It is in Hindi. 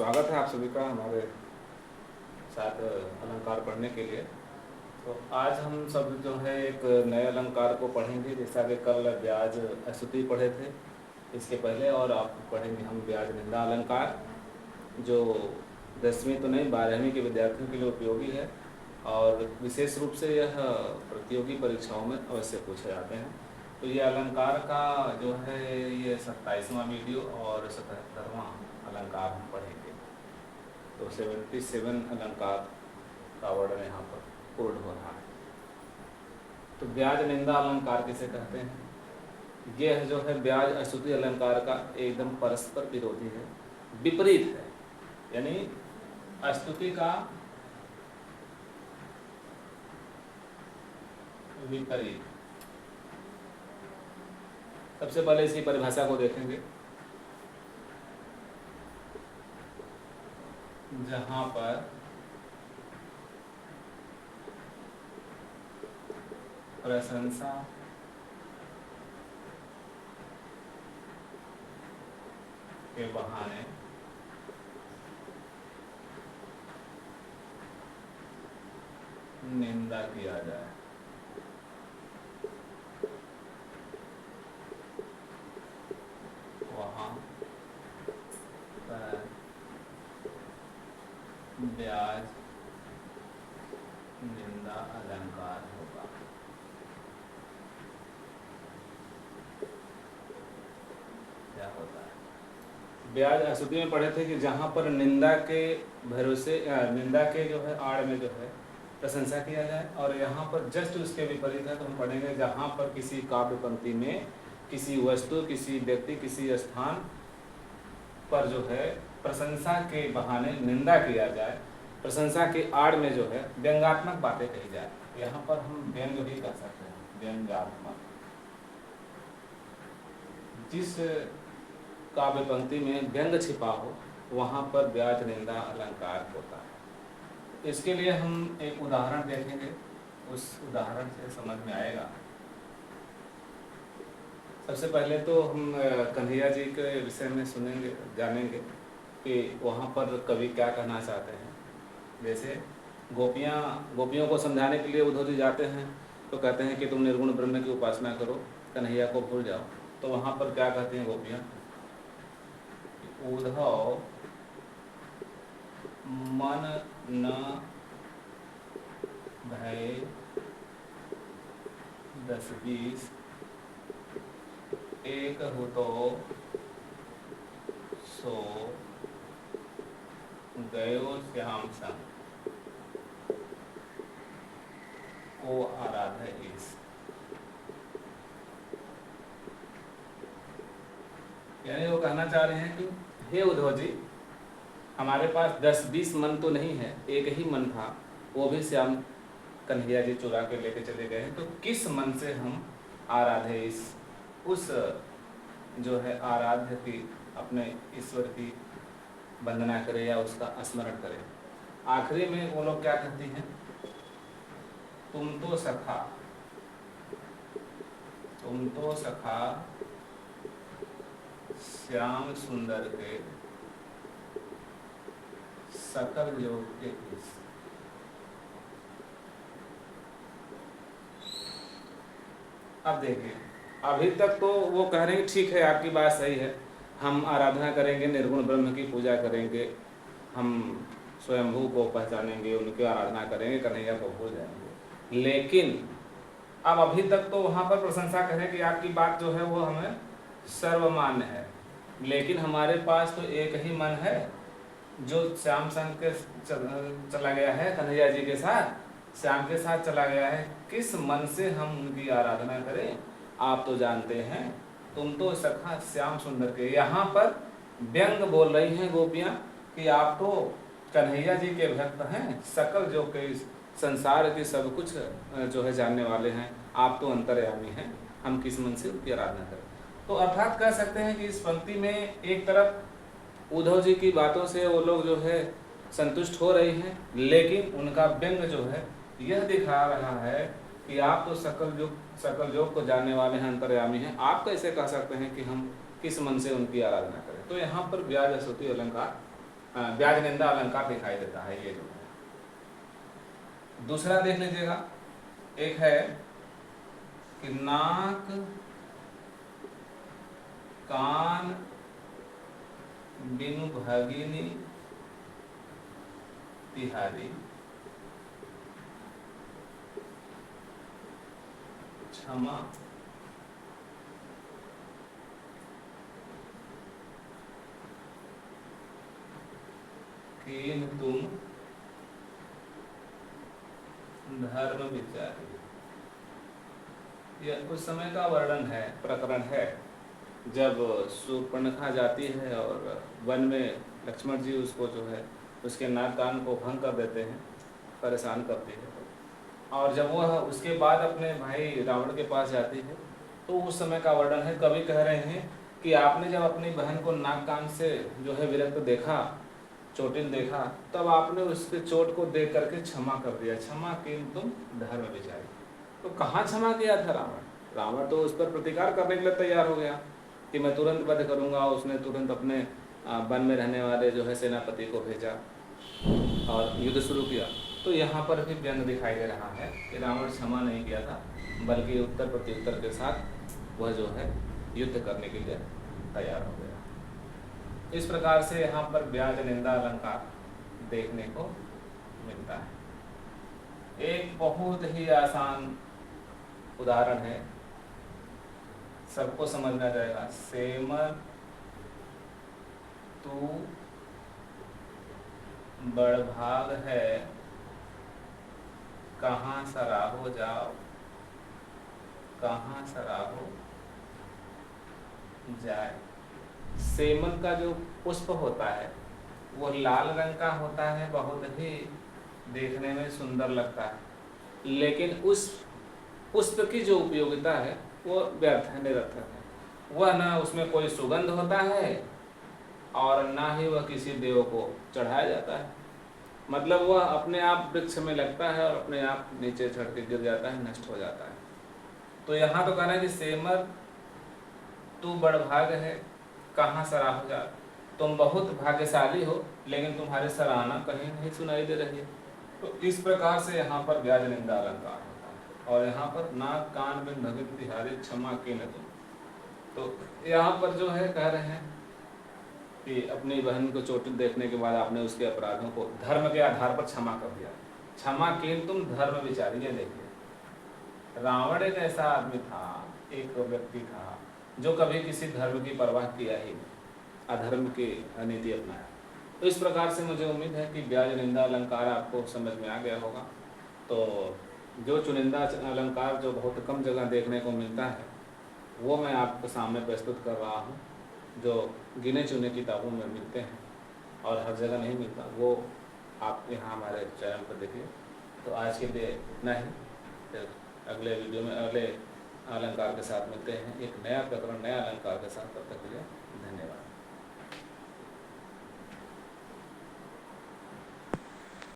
स्वागत है आप सभी का हमारे साथ अलंकार पढ़ने के लिए। तो आज हम सब जो है एक नए अलंकार को पढ़ेंगे, जैसा कि कल ब्याज अस्तुति पढ़े थे इसके पहले, और आप पढ़ेंगे हम ब्याज निंदा अलंकार, जो 10वीं तो नहीं 12वीं के विद्यार्थियों के लिए उपयोगी है और विशेष रूप से यह प्रतियोगी परीक्षाओं में अवश्य पूछे जाते हैं। तो ये अलंकार का जो है ये 27वां वीडियो और 77वां अलंकार हम पढ़ेंगे। तो 77 अलंकार का वर्णन यहाँ पर पूर्ण हो रहा है। तो ब्याज निंदा अलंकार किसे कहते हैं? यह जो है ब्याज अस्तुति अलंकार का एकदम परस्पर विरोधी है, विपरीत है। यानी अस्तुति का विपरीत। सबसे पहले इसकी परिभाषा को देखेंगे। जहां पर प्रशंसा के बहाने निंदा किया जाए, वहां पर ब्याज निंदा अलंकार होगा। क्या होता है? ब्याज अस्तुति में पढ़े थे कि जहां पर निंदा के भरोसे निंदा के जो है आड़ में जो है प्रशंसा किया जाए, और यहाँ पर जस्ट उसके विपरीत है। तो हम पढ़ेंगे जहाँ पर किसी काव्य पंक्ति में किसी वस्तु, किसी व्यक्ति, किसी स्थान पर जो है प्रशंसा के बहाने निंदा किया जाए, प्रशंसा के आड़ में जो है व्यंग्यात्मक बातें कही जाए। यहाँ पर हम व्यंग भी कर सकते हैं, व्यंग्यात्मक। जिस काव्य पंक्ति में व्यंग छिपा हो वहाँ पर ब्याज निंदा अलंकार होता है। इसके लिए हम एक उदाहरण देखेंगे, उस उदाहरण से समझ में आएगा। सबसे पहले तो हम कन्हैया जी के विषय में सुनेंगे, जानेंगे कि वहाँ पर कवि क्या कहना चाहते हैं। जैसे गोपियों को समझाने के लिए उद्धव जी जाते हैं तो कहते हैं कि तुम निर्गुण ब्रह्म की उपासना करो, कन्हैया को भूल जाओ। तो वहाँ पर क्या कहती हैं गोपियाँ? उद्धव मन न भय 10-20 एक हो तो सो गयो श्याम संग को आराध इस। यानी वो कहना चाह रहे हैं कि हे उद्धव जी, हमारे पास 10-20 मन तो नहीं है, एक ही मन था, वो भी श्याम कन्हैया जी चुरा के लेके चले गए हैं। तो किस मन से हम आराधे इस, उस जो है आराध्य की, अपने ईश्वर की वंदना करें या उसका स्मरण करें। आखिरी में वो लोग क्या कहती हैं? तुम तो सखा श्याम सुंदर के सकल योग के इस। अब देखिए, अभी तक तो वो कह रहे हैं ठीक है, आपकी बात सही है, हम आराधना करेंगे, निर्गुण ब्रह्म की पूजा करेंगे, हम स्वयंभू को पहचानेंगे, उनकी आराधना करेंगे, कन्हैया को भूल जाएंगे। लेकिन अब अभी तक तो वहाँ पर प्रशंसा करें कि आपकी बात जो है वो हमें सर्वमान्य है, लेकिन हमारे पास तो एक ही मन है जो श्याम संग के चला गया है, कन्हैया जी के साथ, श्याम के साथ चला गया है। किस मन से हम उनकी आराधना करें? आप तो जानते हैं, तुम तो सखा श्याम सुंदर के। यहाँ पर व्यंग बोल रही हैं गोपियाँ कि आप तो कन्हैया जी के भक्त हैं, सकल जो के संसार के सब कुछ जो है जानने वाले हैं, आप तो अंतर्यामी हैं, हम किस मन से उनकी आराधना करें। तो अर्थात कह सकते हैं कि इस पंक्ति में एक तरफ उद्धव जी की बातों से वो लोग जो है संतुष्ट हो रही हैं, लेकिन उनका व्यंग जो है यह दिखा रहा है कि आप तो सकल योग को जानने वाले हैं, अंतर्यामी हैं, आप कैसे कह सकते हैं कि हम किस मन से उनकी आराधना करें। तो यहाँ पर ब्याज अस्तुति अलंकार ब्याज निंदा अलंकार दिखाई देता है ये जो है। दूसरा देख लीजिएगा, एक है कि नाक कान बिनु भगिनी तिहारी क्षमा कीन तुम धर्म विचारी। यह उस समय का वर्णन है, प्रकरण है, जब शूर्पणखा जाती है और वन में लक्ष्मण जी उसको जो है उसके नाक कान को भंग कर देते हैं, परेशान करती है। और जब वह उसके बाद अपने भाई रावण के पास जाती है तो उस समय का वर्णन है। कवि कह रहे हैं कि आपने जब अपनी बहन को नाक कान से जो है विरक्त देखा, चोटिल देखा, तब आपने उसके चोट को देख करके क्षमा कर दिया। क्षमा किन तुम धर्म विचारी। तो कहाँ क्षमा किया था रावण? रावण तो उस पर प्रतिकार करने के लिए तैयार हो गया कि मैं तुरंत वध करूंगा। उसने तुरंत अपने वन में रहने वाले जो है सेनापति को भेजा और युद्ध शुरू किया। तो यहाँ पर भी व्यंग दिखाई दे रहा है कि रावण क्षमा नहीं किया था, बल्कि उत्तर प्रत्युत्तर के साथ वह जो है युद्ध करने के लिए तैयार हो गया। इस प्रकार से यहाँ पर ब्याज निंदा अलंकार देखने को मिलता है। एक बहुत ही आसान उदाहरण है, सबको समझ में आ जाएगा। सेमर तू बड़भाग है, कहाँ सराहो जाओ, कहाँ सराहो जाए। सेमन का जो पुष्प होता है वो लाल रंग का होता है, बहुत ही देखने में सुंदर लगता है, लेकिन उस पुष्प की जो उपयोगिता है वो व्यर्थ है, निरर्थक है। वह ना उसमें कोई सुगंध होता है और ना ही वह किसी देव को चढ़ाया जाता है। मतलब वह अपने आप वृक्ष में लगता है और अपने आप नीचे चढ़ के गिर जाता है, नष्ट हो जाता है। तो यहाँ तो कहना है कि सेमर तू बड़भाग है, कहाँ सराहो जा। तुम बहुत भाग्यशाली हो, लेकिन तुम्हारी सराहना कहीं नहीं सुनाई दे रही है। तो इस प्रकार से यहाँ पर ब्याज निंदा अलंकार होता है। और यहाँ पर नाक कान बिन भगिन तिहारी क्षमा की न तुम। तो यहाँ पर जो है कह रहे हैं कि अपनी बहन को चोटिल देखने के बाद आपने उसके अपराधों को धर्म के आधार पर क्षमा कर दिया। क्षमा कीन तुम धर्म विचारी। देखिए, रावण एक ऐसा आदमी था, एक व्यक्ति था जो कभी किसी धर्म की परवाह किया ही नहीं, अधर्म की नीति अपनाया। तो इस प्रकार से मुझे उम्मीद है कि ब्याज निंदा अलंकार आपको समझ में आ गया होगा। तो जो चुनिंदा अलंकार जो बहुत कम जगह देखने को मिलता है वो मैं आपके सामने प्रस्तुत कर रहा हूँ, जो गिने चुने किताबों में मिलते हैं और हर जगह नहीं मिलता, वो आप यहाँ हमारे चैनल पर देखिए। तो आज के लिए इतना ही, फिर अगले वीडियो में अगले अलंकार के साथ मिलते हैं, एक नया प्रकरण नया अलंकार के साथ। तब तक के लिए धन्यवाद।